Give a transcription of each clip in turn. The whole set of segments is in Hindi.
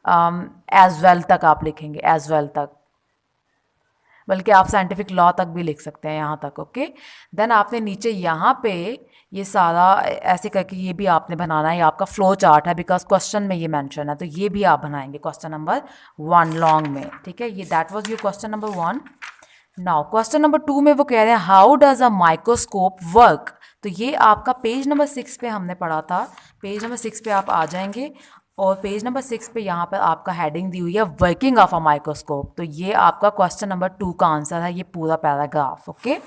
एज वेल तक आप लिखेंगे, एज वेल तक, बल्कि आप साइंटिफिक लॉ तक भी लिख सकते हैं यहाँ तक। ओके, देन आपने नीचे यहाँ पे ये सारा ऐसे करके ये भी आपने बनाना है, ये आपका फ्लो चार्ट है बिकॉज क्वेश्चन में ये मेंशन है, तो ये भी आप बनाएंगे क्वेश्चन नंबर 1 लॉन्ग में। ठीक है, ये that was your question number 1। Now question number 2 में वो कह रहे हैं how does a microscope work. तो ये आपका पेज नंबर 6 पे हमने पढ़ा था, पेज नंबर 6 पे आप आ जाएंगे और पेज नंबर 6 पे यहाँ पर आपका हेडिंग दी हुई है वर्किंग ऑफ अ माइक्रोस्कोप। तो ये आपका क्वेश्चन नंबर 2 का आंसर है, ये पूरा पैराग्राफ। ओके,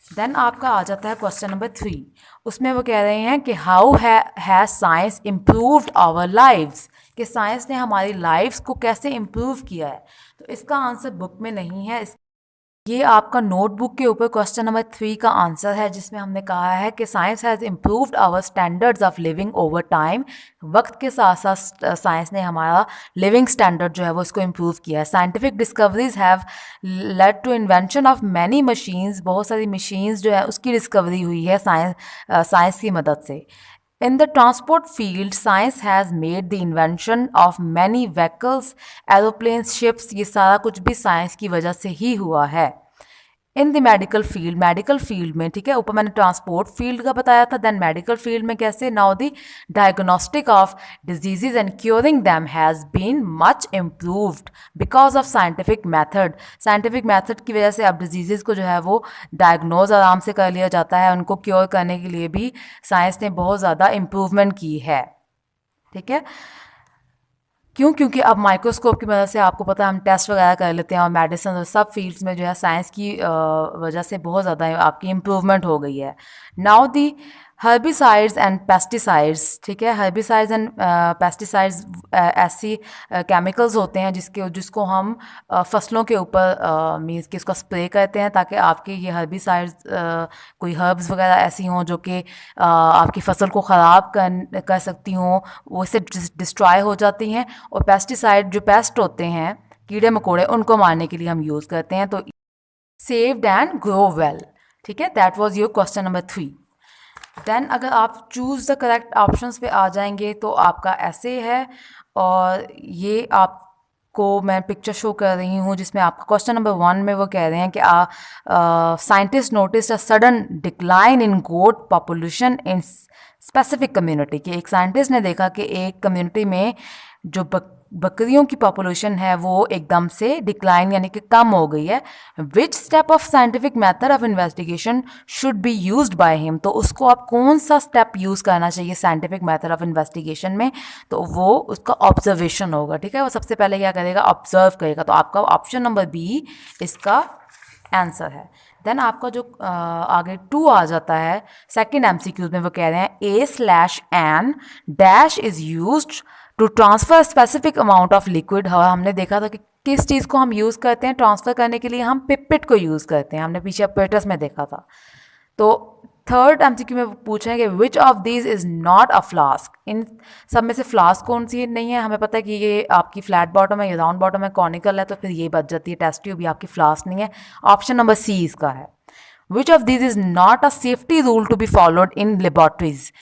देन आपका आ जाता है क्वेश्चन नंबर 3। उसमें वो कह रहे हैं कि how has science improved our lives, कि साइंस ने हमारी लाइफ्स को कैसे इम्प्रूव किया है। तो इसका आंसर बुक में नहीं है, ये आपका नोटबुक के ऊपर क्वेश्चन नंबर 3 का आंसर है, जिसमें हमने कहा है कि science has improved our standards of living over time. वक्त के साथ साथ साइंस ने हमारा लिविंग स्टैंडर्ड जो है वो इसको इम्प्रूव किया है। Scientific discoveries have led to invention of many machines, बहुत सारी मशीन्स जो है उसकी डिस्कवरी हुई है साइंस की मदद से। In the transport field, science has made the invention of many vehicles, aeroplanes, ships, ये सारा कुछ भी साइंस की वजह से ही हुआ है। इन द मेडिकल फील्ड में, ठीक है, ऊपर मैंने ट्रांसपोर्ट फील्ड का बताया था, देन मेडिकल फील्ड में कैसे now the diagnostic of diseases and curing them has been much improved because of scientific method. Scientific method की वजह से अब डिजीजेज को जो है वो डायग्नोज आराम से कर लिया जाता है, उनको क्योर करने के लिए भी साइंस ने बहुत ज़्यादा इम्प्रूवमेंट की है। ठीक है, क्यों? क्योंकि अब माइक्रोस्कोप की मदद से आपको पता है हम टेस्ट वगैरह कर लेते हैं, और मेडिसिन और सब फील्ड्स में जो है साइंस की वजह से बहुत ज़्यादा आपकी इम्प्रूवमेंट हो गई है। Now the herbicides and pesticides, ठीक है, हर्बिसाइड्स एंड पेस्टिसाइड्स ऐसी केमिकल्स होते हैं जिसको हम फसलों के ऊपर मीन्स कि इसको स्प्रे करते हैं ताकि आपके ये हर्बिसाइड्स कोई हर्ब्स वगैरह ऐसी हों जो कि आपकी फसल को ख़राब कर सकती हों, वो इससे डिस्ट्रॉय हो जाती हैं। और पेस्टिसाइड जो पेस्ट होते हैं, कीड़े मकोड़े, उनको मारने के लिए हम यूज़ करते हैं। तो सेव्ड एंड ग्रो वेल। ठीक है, that was your question number 3। Then अगर आप चूज़ द करेक्ट ऑप्शंस पे आ जाएंगे तो आपका ऐसे है, और ये आपको मैं पिक्चर शो कर रही हूँ जिसमें आपका क्वेश्चन नंबर 1 में वो कह रहे हैं कि scientist notice a sudden decline in goat population in specific community, कि एक साइंटिस्ट ने देखा कि एक कम्युनिटी में जो बकरियों की पॉपुलेशन है वो एकदम से डिक्लाइन यानी कि कम हो गई है। Which step of scientific method of investigation should be used by him, तो उसको आप कौन सा स्टेप यूज़ करना चाहिए साइंटिफिक मेथड ऑफ इन्वेस्टिगेशन में, तो वो उसका ऑब्जर्वेशन होगा। ठीक है, वो सबसे पहले क्या करेगा, ऑब्जर्व करेगा। तो आपका ऑप्शन नंबर बी इसका आंसर है। देन आपका जो आगे 2 आ जाता है सेकंड एमसीक्यूज में, वो कह रहे हैं A/N dash is used to transfer specific amount of liquid. हमने देखा था कि किस चीज़ को हम यूज़ करते हैं ट्रांसफ़र करने के लिए, हम पिपेट को यूज़ करते हैं, हमने पीछे अपरेटस में देखा था। तो थर्ड एमसीक्यू में पूछ रहे हैं कि which of these is not a flask, इन सब में से फ्लास्क कौन सी नहीं है। हमें पता है कि ये आपकी फ्लैट बॉटम है, ये राउंड बॉटम है, कॉनिकल है, तो फिर ये बच जाती है टेस्ट ट्यूब, ये आपकी फ्लास्क नहीं है। ऑप्शन नंबर सी इसका है। Which of these is not a safety rule to be followed in laboratories,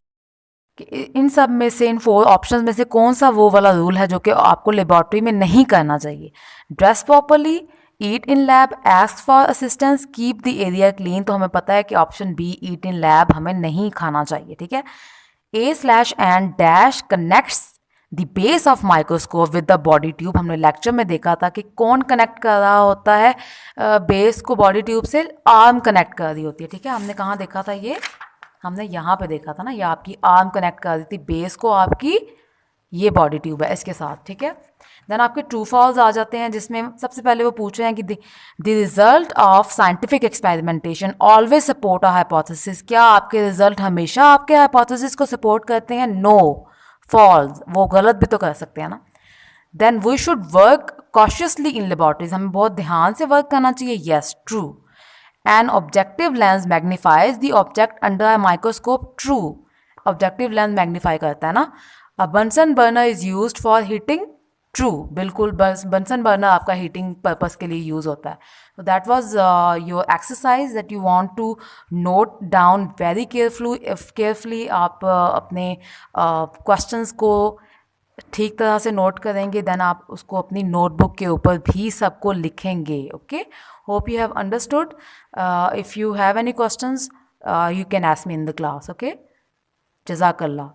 इन सब में से, इन 4 ऑप्शन में से कौन सा वो वाला रूल है जो कि आपको लेबॉर्ट्री में नहीं करना चाहिए। Dress properly, eat in lab, ask for assistance, keep the area clean. तो हमें पता है कि option B eat in lab हमें नहीं खाना चाहिए। ठीक है, A/N dash connects the base of microscope with the body tube. हमने लेक्चर में देखा था कि कौन कनेक्ट कर रहा होता है बेस को बॉडी ट्यूब से, आर्म कनेक्ट कर रही होती है। ठीक है, हमने कहाँ देखा था ये, हमने यहाँ पे देखा था ना, ये आपकी आर्म कनेक्ट कर दी थी बेस को, आपकी ये बॉडी ट्यूब है इसके साथ। ठीक है, देन आपके ट्रू फॉल्स आ जाते हैं जिसमें सबसे पहले वो पूछ रहे हैं कि the result of scientific experimentation always support a hypothesis, क्या आपके रिजल्ट हमेशा आपके हाइपोथेसिस को सपोर्ट करते हैं? नो, फॉल्स, वो गलत भी तो कर सकते हैं ना। Then we should work cautiously in laboratories, हमें बहुत ध्यान से वर्क करना चाहिए। Yes, true. An objective lens magnifies the object under a microscope. True. Objective lens magnify करता है ना। A Bunsen burner is used for heating. True. बिल्कुल, बस Bunsen burner आपका heating purpose के लिए use होता है। So that was your exercise that you want to note down very carefully. If carefully आप अपने questions को ठीक तरह से नोट करेंगे, देन आप उसको अपनी नोटबुक के ऊपर भी सबको लिखेंगे। Okay, hope you have understood. If you have any questions you can ask me in the class. Okay, जज़ाकल्ला।